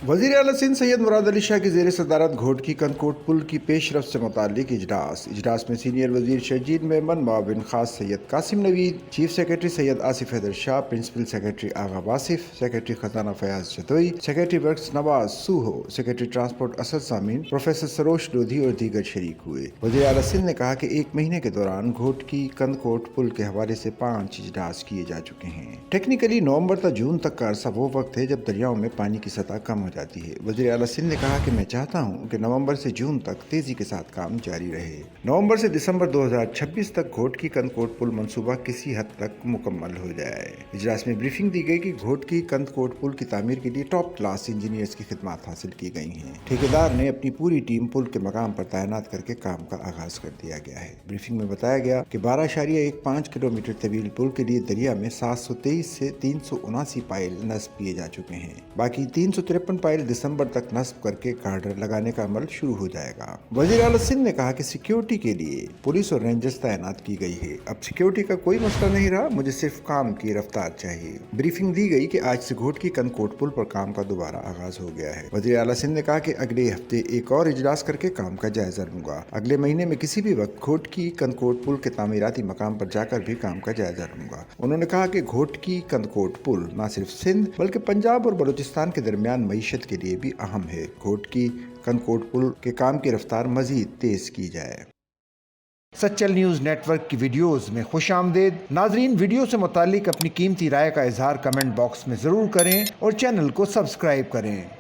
वज़ीर आला सिंध सैयद मुराद अली शाह की ज़ेर सदारत घोटकी कनकोट पुल की पेशरफ से मुतालिक इजलास में सीनियर वज़ीर शहजीद मेमन, मुआविन ख़ास Syed Qasim Naveed, chief secretary Syed Asif Haider Shah, principal secretary Agha Wasif, secretary खजाना Fayyaz Jatoi, secretary works Nawaz Soho, secretary transport Asad Sameen, professor Sarosh Lodhi और दीगर शरीक हुए। वज़ीर आला सिंध ने कहा कि एक महीने के दौरान घोटकी कनकोट पुल के हवाले से 5 इजलास किए जा चुके हैं। टेक्निकली नवंबर तक जून तक का अरसा वो वक्त है जब दरियाओं में पानी की सतह कम हो जाती है। वज़ीर आला सिंध ने कहा कि मैं चाहता हूँ कि नवंबर से जून तक तेजी के साथ काम जारी रहे। नवंबर से दिसंबर 2026 तक घोटकी कनकोट पुल मंसूबा किसी हद तक मुकम्मल हो जाए। इजलास में ब्रीफिंग दी गई कि घोटकी कनकोट पुल की तामीर के लिए टॉप क्लास इंजीनियर्स की खिदमत हासिल की गई हैं। ठेकेदार ने अपनी पूरी टीम पुल के मकाम पर तैनात करके काम का आगाज कर दिया गया है। ब्रीफिंग में बताया गया कि 12.15 किलोमीटर तवील पुल के लिए दरिया में 723 से 379 पाइल नस्ब किए जा चुके हैं। बाकी 353 पाइल दिसंबर तक नस्ब करके गार्डर लगाने का अमल शुरू हो जाएगा। वज़ीर आला सिंध ने कहा कि सिक्योरिटी के लिए पुलिस और रेंजर्स तैनात की गई है। अब सिक्योरिटी का कोई मसला नहीं रहा, मुझे सिर्फ काम की रफ्तार चाहिए। ब्रीफिंग दी गई कि आज से घोटकी कनकोट पुल पर काम का दोबारा आगाज हो गया है। वज़ीर आला सिंध ने कहा कि अगले हफ्ते एक और इजलास करके काम का जायजा लूंगा। अगले महीने में किसी भी वक्त घोटकी कनकोट पुल के तामीराती मकाम पर जाकर भी काम का जायजा लूंगा। उन्होंने कहा कि घोटकी कनकोट पुल न सिर्फ सिंध बल्कि पंजाब और बलूचिस्तान के दरमियान मईशत के लिए भी अहम है। घोटकी कनकोट पुल के काम की रफ्तार मजीद तेज की जाए। सच्चल न्यूज़ नेटवर्क की वीडियोस में खुश आमदेद। नाजरीन, वीडियो से मुतालिक अपनी कीमती राय का इजहार कमेंट बॉक्स में ज़रूर करें और चैनल को सब्सक्राइब करें।